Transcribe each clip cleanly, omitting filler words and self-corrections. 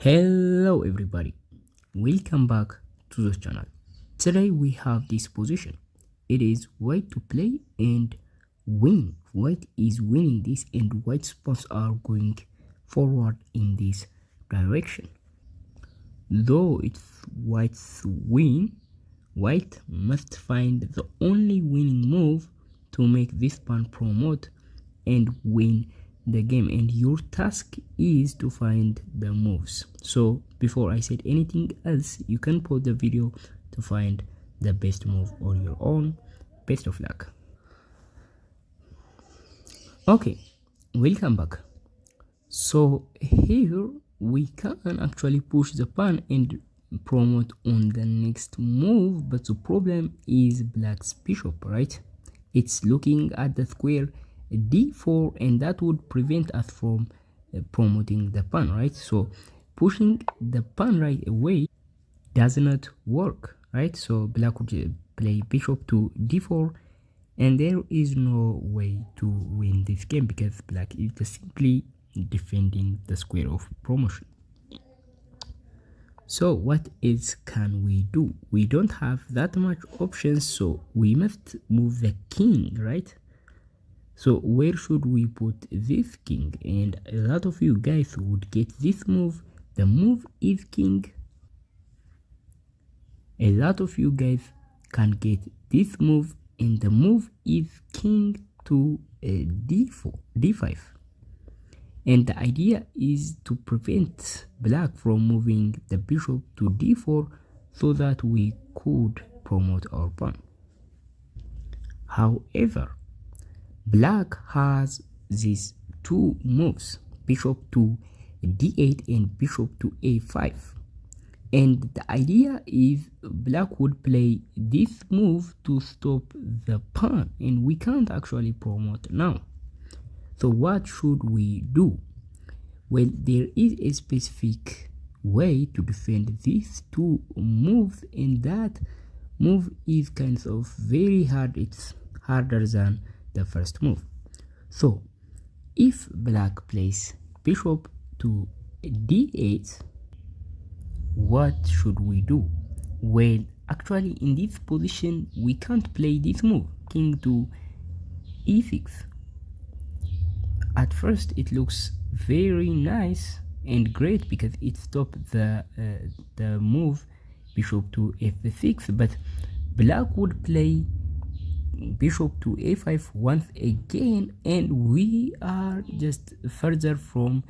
Hello everybody, welcome back to the channel. Today we have this position. It is white to play and win. White is winning this and white pawns are going forward in this direction. Though it's white's win, white must find the only winning move to make this pawn promote and win the game, and your task is to find the moves. So before I said anything else, you can pause the video to find the best move on your own. Best of luck. Okay, welcome back. So here we can actually push the pawn and promote on the next move, but the problem is black's bishop, right? It's looking at the square d4 and that would prevent us from promoting the pawn, right? So pushing the pawn right away does not work, right? So black would play bishop to d4 and there is no way to win this game because black is just simply defending the square of promotion. So what else can we do? We don't have that much options, so we must move the king, right? So where should we put this king? And a lot of you guys would get this move. The move is king. A lot of you guys can get this move and the move is king to d4, d5. And the idea is to prevent black from moving the bishop to d4 so that we could promote our pawn. However, black has these two moves, bishop to d8 and bishop to a5. And the idea is black would play this move to stop the pawn, and we can't actually promote now. So what should we do? Well, there is a specific way to defend these two moves, and that move is kind of very hard. It's harder than the first move. So if black plays bishop to d8, what should we do? Well, actually in this position we can't play this move, king to e6. At first it looks very nice and great because it stopped the move bishop to f6, but black would play bishop to a5 once again and we are just further from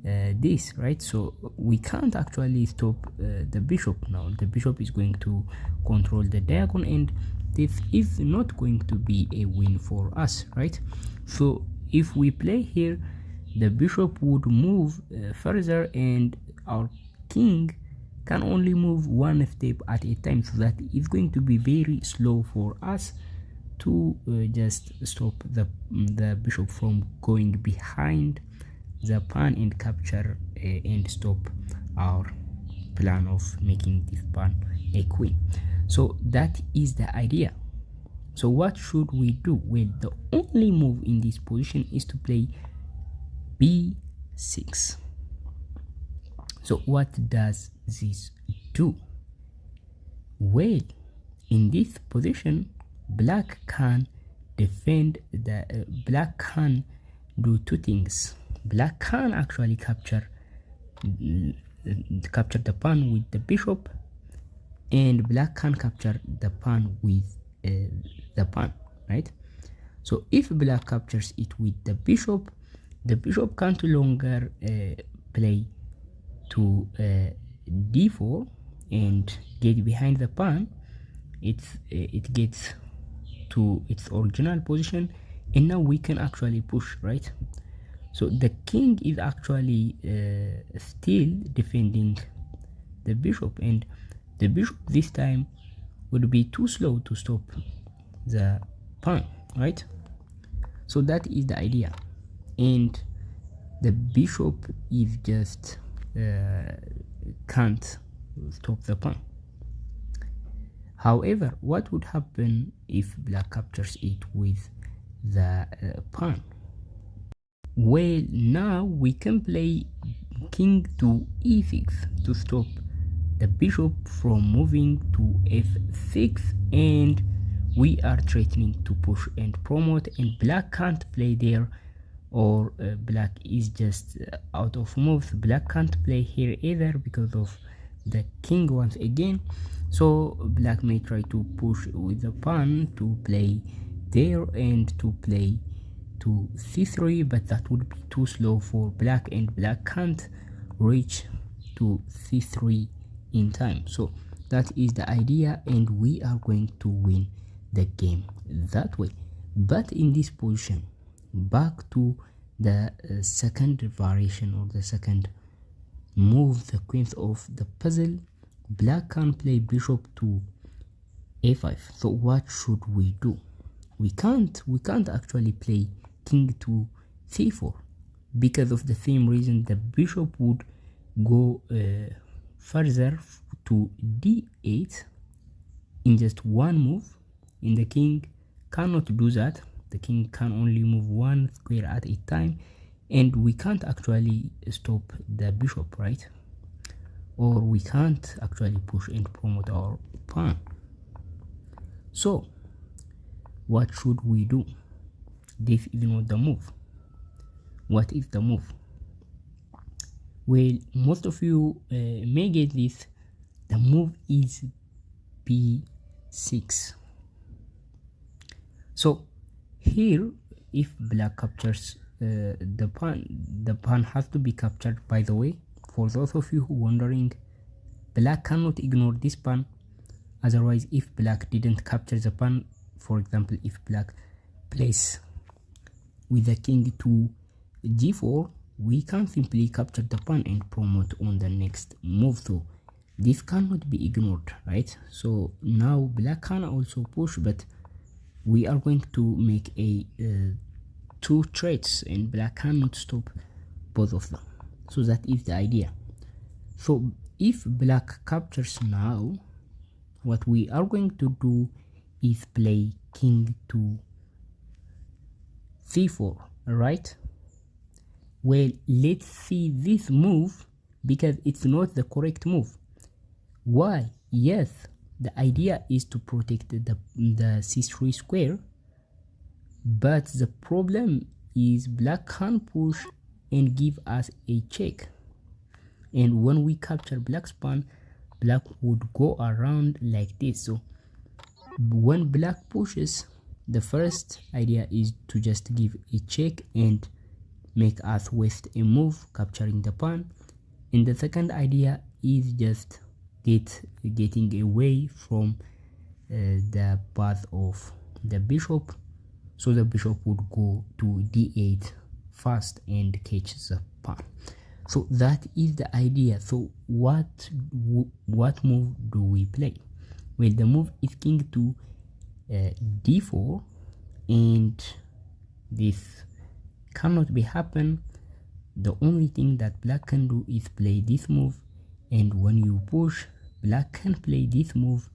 this, right? So we can't actually stop the bishop now. The bishop is going to control the diagonal and this is not going to be a win for us, right? So if we play here, the bishop would move further and our king can only move one step at a time, so that is going to be very slow for us to just stop the bishop from going behind the pawn and capture and stop our plan of making this pawn a queen. So that is the idea. So what should we do? Well, the only move in this position is to play b6. So what does this do? Well, in this position black can defend the black can do two things. Black can actually capture the pawn with the bishop, and black can capture the pawn with the pawn, right? So if black captures it with the bishop can't longer play to d4 and get behind the pawn. It gets to its original position and now we can actually push, right? So the king is actually still defending the bishop, and the bishop this time would be too slow to stop the pawn, right? So that is the idea, and the bishop is just can't stop the pawn. However, what would happen if black captures it with the pawn? Well, now we can play king to e6 to stop the bishop from moving to f6, and we are threatening to push and promote, and black can't play there, or black is just out of moves. Black can't play here either because of the king once again, so black may try to push with the pawn to play there and to play to c3, but that would be too slow for black, and black can't reach to c3 in time. So that is the idea, and we are going to win the game that way. But in this position, back to the second variation or the second move, the queens of the puzzle, black can play bishop to a5. So what should we do? We can't actually play king to c4 because of the same reason. The bishop would go further to d8 in just one move, and the king cannot do that. The king can only move one square at a time, and we can't actually stop the bishop, right? Or we can't actually push and promote our pawn. So what should we do? This is not the move. What is the move? Well, most of you may get this. The move is b6. So here, if black captures the pawn has to be captured, by the way. For those of you who are wondering, black cannot ignore this pawn. Otherwise, if black didn't capture the pawn, for example, if black plays with the king to g4, we can simply capture the pawn and promote on the next move. So this cannot be ignored, right? So now black can also push, but we are going to make a two threats, and black cannot stop both of them. So that is the idea. So if black captures now, what we are going to do is play king to c4, right? Well, let's see this move, because it's not the correct move. Why? Yes, the idea is to protect the c3 square, but the problem is black can push and give us a check, and when we capture black's pawn, black would go around like this. So when black pushes, the first idea is to just give a check and make us waste a move capturing the pawn, and the second idea is just getting away from the path of the bishop, so the bishop would go to d8 fast and catch the pawn. So that is the idea. So what move do we play? Well, the move is king to d4, and this cannot be happen. The only thing that black can do is play this move, and when you push, black can play this move,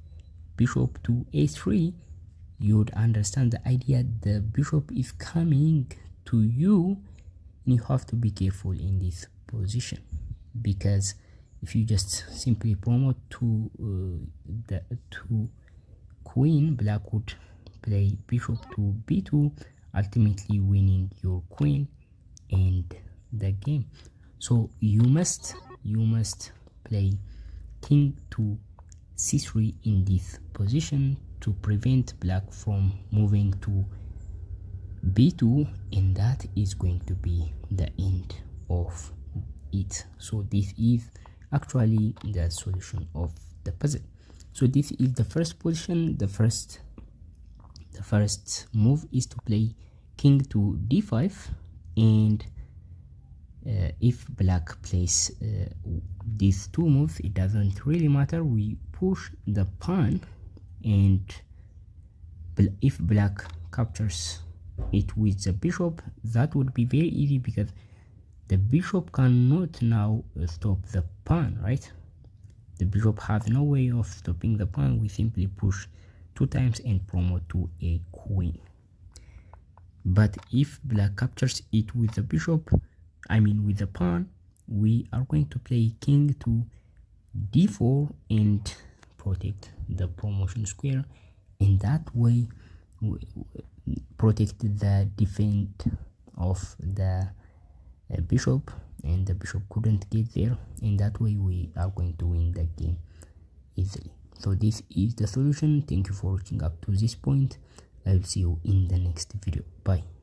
bishop to a3. You would understand the idea. The bishop is coming to you, and you have to be careful in this position, because if you just simply promote to the queen, black would play bishop to b2, ultimately winning your queen and the game. So you must play king to c3 in this position to prevent black from moving to b2, and that is going to be the end of it. So this is actually the solution of the puzzle. So this is the first position. The first move is to play king to d5, and if black plays these two moves, it doesn't really matter. We push the pawn, and if black captures it with the bishop, that would be very easy, because the bishop cannot now stop the pawn, right? The bishop has no way of stopping the pawn. We simply push 2 times and promote to a queen. But if black captures it with the bishop, I mean with the pawn, we are going to play king to d4 and protect the promotion square. In that way we protect the defense of the bishop, and the bishop couldn't get there. In that way we are going to win the game easily. So this is the solution. Thank you for watching up to this point. I will see you in the next video. Bye.